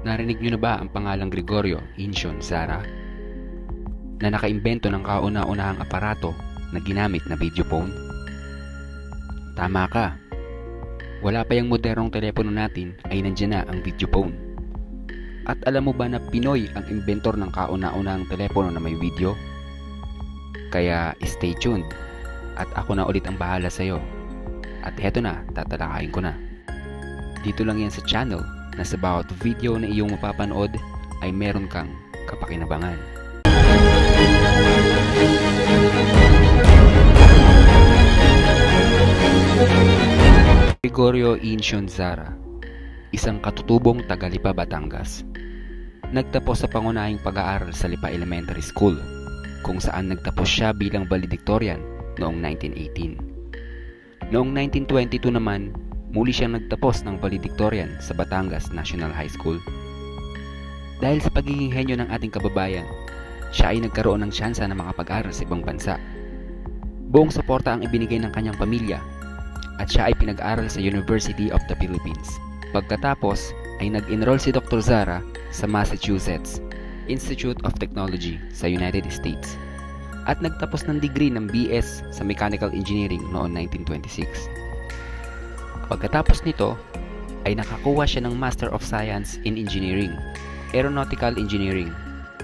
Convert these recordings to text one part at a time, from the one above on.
Narinig niyo na ba ang pangalang Gregorio Intion Zara na nakaimbento ng kauna-unahang aparato na ginamit na video phone? Tama ka. Wala pa yung modernong telepono natin ay nandiyan na ang video phone. At alam mo ba na Pinoy ang inventor ng kauna-unahang telepono na may video? Kaya stay tuned at ako na ulit ang bahala sa'yo. At heto na, tatalakayin ko na. Dito lang yan sa channel na sa bawat video na iyong mapapanood ay meron kang kapakinabangan. Gregorio Intion Zara, isang katutubong taga Lipa, Batangas. Nagtapos sa pangunahing pag-aaral sa Lipa Elementary School, kung saan nagtapos siya bilang valedictorian noong 1918. Noong 1922 naman, muli siyang nagtapos ng valedictorian sa Batangas National High School. Dahil sa pagiging henyo ng ating kababayan, siya ay nagkaroon ng tsansa na makapag-aral sa ibang bansa. Buong suporta ang ibinigay ng kanyang pamilya at siya ay pinag-aral sa University of the Philippines. Pagkatapos ay nag-enroll si Dr. Zara sa Massachusetts Institute of Technology sa United States at nagtapos ng degree ng BS sa Mechanical Engineering noong 1926. Pagkatapos nito ay nakakuha siya ng Master of Science in Engineering, Aeronautical Engineering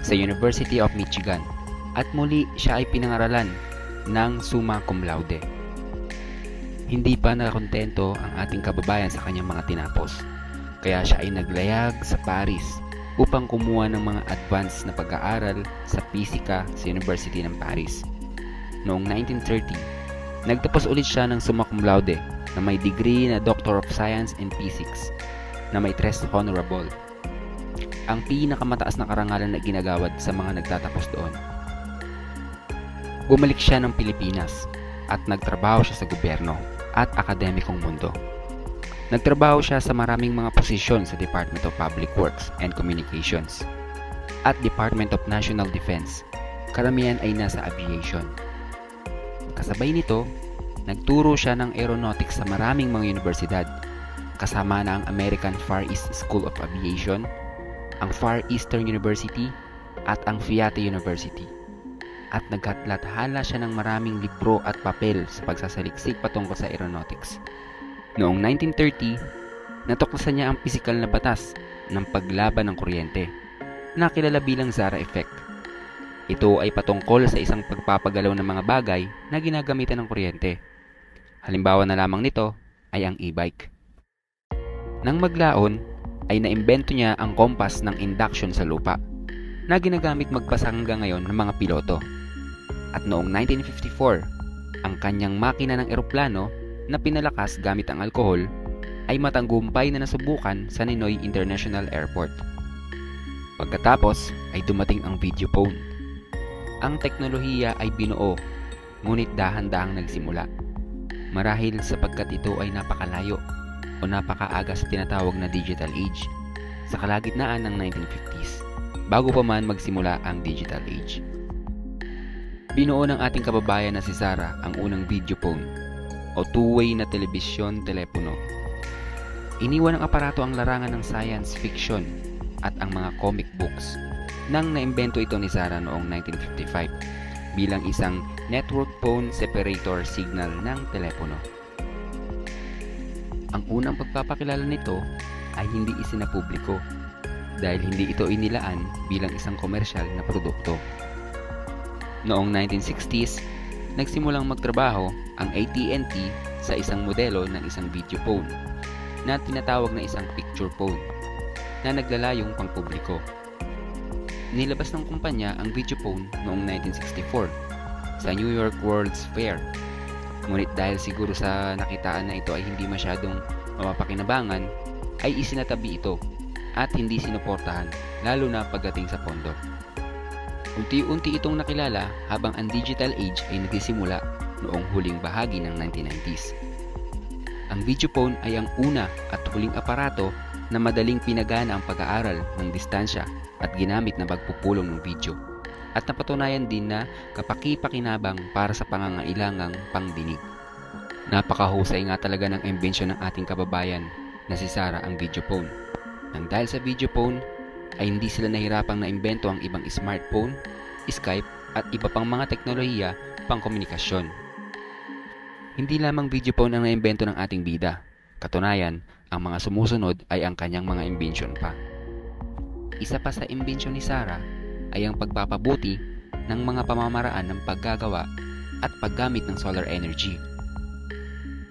sa University of Michigan at muli siya ay pinangaralan ng summa cum laude. Hindi pa nakakontento ang ating kababayan sa kanyang mga tinapos, kaya siya ay naglayag sa Paris upang kumuha ng mga advanced na pag-aaral sa pisika sa University ng Paris. Noong 1930, nagtapos ulit siya ng summa cum laude na may degree na Doctor of Science in Physics na may 3 honorable, ang pinakamataas na karangalan na ginagawad sa mga nagtatapos doon. Bumalik siya ng Pilipinas at nagtrabaho siya sa gobyerno at akademikong mundo. Nagtrabaho siya sa maraming mga posisyon sa Department of Public Works and Communications at Department of National Defense. Karamihan ay nasa aviation. Kasabay nito, nagturo siya ng aeronautics sa maraming mga universidad, kasama na ang American Far East School of Aviation, ang Far Eastern University at ang Fiat University. At naghatlat-hala siya ng maraming libro at papel sa pagsasaliksik patungkol sa aeronautics. Noong 1930, natuklasan niya ang pisikal na batas ng paglaban ng kuryente, na kilala bilang Zara Effect. Ito ay patungkol sa isang pagpapagalaw ng mga bagay na ginagamitan ng kuryente. Halimbawa na lamang nito ay ang e-bike. Nang maglaon, ay naimbento niya ang kompas ng induction sa lupa, na ginagamit magpasa hanggang ngayon ng mga piloto. At noong 1954, ang kanyang makina ng eroplano na pinalakas gamit ang alkohol ay matanggumpay na nasubukan sa Ninoy International Airport. Pagkatapos ay dumating ang video phone. Ang teknolohiya ay binuo, ngunit dahan-dahang nagsimula. Marahil sapagkat ito ay napakalayo o napakaaga sa tinatawag na digital age, sa kalagitnaan ng 1950s, bago pa man magsimula ang digital age. Binuo ng ating kababayan na si Zara ang unang video phone o two-way na telebisyon-telepono. Iniwan ng aparato ang larangan ng science fiction at ang mga comic books nang naimbento ito ni Zara noong 1955 bilang isang network phone separator signal ng telepono. Ang unang pagpapakilala nito ay hindi isinapubliko dahil hindi ito inilaan bilang isang komersyal na produkto. Noong 1960s, nagsimulang magtrabaho ang AT&T sa isang modelo ng isang video phone na tinatawag na isang picture phone na naglalayong pangpubliko. Nilabas ng kumpanya ang video phone noong 1964 sa New York World's Fair. Ngunit dahil siguro sa nakitaan na ito ay hindi masyadong mapapakinabangan, ay isinatabi ito at hindi sinuportahan, lalo na pagdating sa pondo. Unti-unti itong nakilala habang ang digital age ay nagsisimula noong huling bahagi ng 1990s. Ang video phone ay ang una at huling aparato na madaling pinagana ang pag-aaral ng distansya at ginamit na pagpupulong ng video, at napatunayan din na kapaki-pakinabang para sa pangangailangang pangdinig. Napakahusay nga talaga ng imbensyon ng ating kababayan na si Zara ang video phone. Nang dahil sa video phone, ay hindi sila nahirapang naimbento ang ibang smartphone, Skype at iba pang mga teknolohiya pang komunikasyon. Hindi lamang video phone ang naimbento ng ating bida. Katunayan, ang mga sumusunod ay ang kanyang mga imbensyon pa. Isa pa sa imbensyon ni Sarah ay ang pagpapabuti ng mga pamamaraan ng paggagawa at paggamit ng solar energy.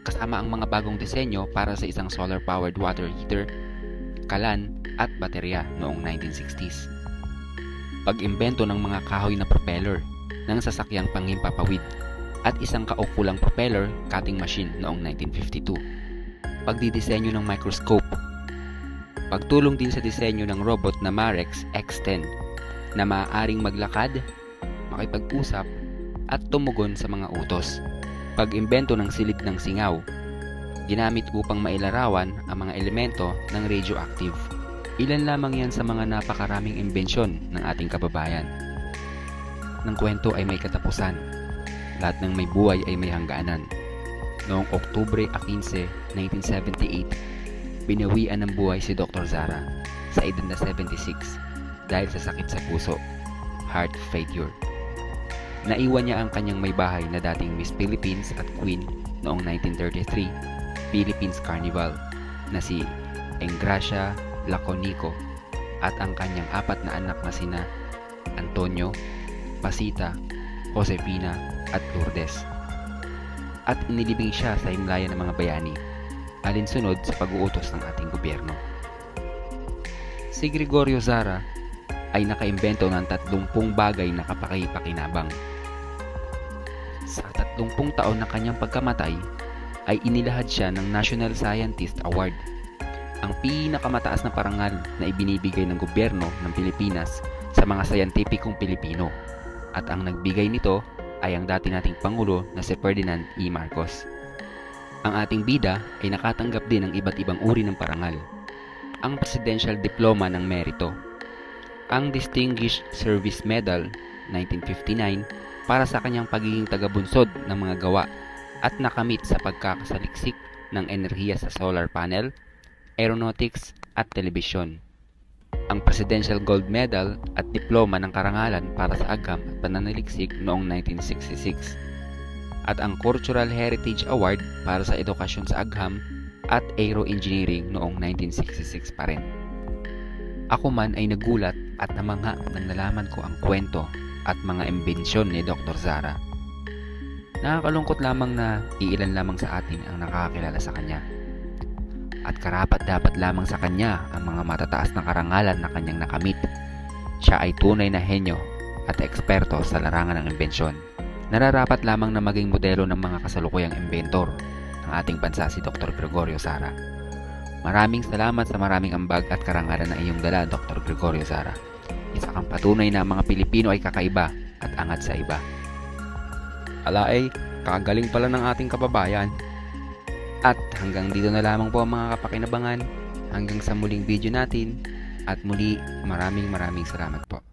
Kasama ang mga bagong disenyo para sa isang solar-powered water heater, kalan at baterya noong 1960s. Pag-imbento ng mga kahoy na propeller ng sasakyang panghimpapawid at isang kaukulang propeller cutting machine noong 1952. Pagdidisenyo ng microscope. Pagtulong din sa disenyo ng robot na Marex X10 na maaaring maglakad, makipag-usap at tumugon sa mga utos. Pag-imbento ng silid ng singaw, ginamit upang mailarawan ang mga elemento ng radioactive. Ilan lamang yan sa mga napakaraming imbensyon ng ating kababayan. Ng kwento ay may katapusan. Lahat ng may buhay ay may hangganan. Noong Oktubre 15, 1978, binawian ng buhay si Dr. Zara sa edad na 76 dahil sa sakit sa puso, heart failure. Naiwan niya ang kanyang may bahay na dating Miss Philippines at Queen noong 1933 Philippines Carnival na si Engracia Laconico at ang kanyang 4 na anak na sina Antonio, Pasita, Josefina at Lourdes. At inilibing siya sa himlayan ng mga bayani, alinsunod sa pag-uutos ng ating gobyerno. Si Gregorio Zara ay nakaimbento ng 30 bagay na kapaki-pakinabang. Sa 30 taon na kanyang pagkamatay, ay inilahad siya ng National Scientist Award, ang pinakamataas na parangal na ibinibigay ng gobyerno ng Pilipinas sa mga sayantipikong Pilipino, at ang nagbigay nito ay ang dati nating Pangulo na si Ferdinand E. Marcos. Ang ating bida ay nakatanggap din ng iba't ibang uri ng parangal. Ang Presidential Diploma ng Merito, ang Distinguished Service Medal 1959 para sa kanyang pagiging tagabunsod ng mga gawa at nakamit sa pagkakasaliksik ng enerhiya sa solar panel, aeronautics at telebisyon. Ang Presidential Gold Medal at Diploma ng Karangalan para sa Agham at Pananaliksik noong 1966. At ang Cultural Heritage Award para sa edukasyon sa Agham at Aero Engineering noong 1966 pa rin. Ako man ay nagulat at namangha nang nalaman ko ang kwento at mga imbensyon ni Dr. Zara. Nakakalungkot lamang na iilan lamang sa atin ang nakakakilala sa kanya. At karapat-dapat lamang sa kanya ang mga matataas na karangalan na kanyang nakamit. Siya ay tunay na henyo at eksperto sa larangan ng imbensyon. Nararapat lamang na maging modelo ng mga kasalukuyang inventor ng ating bansa si Dr. Gregorio Zara. Maraming salamat sa maraming ambag at karangalan na iyong dala, Dr. Gregorio Zara. Isa kang patunay na ang mga Pilipino ay kakaiba at angat sa iba. Alaay, kagaling pala ng ating kababayan. At hanggang dito na lamang po ang mga kapakinabangan. Hanggang sa muling video natin. At muli, maraming salamat po.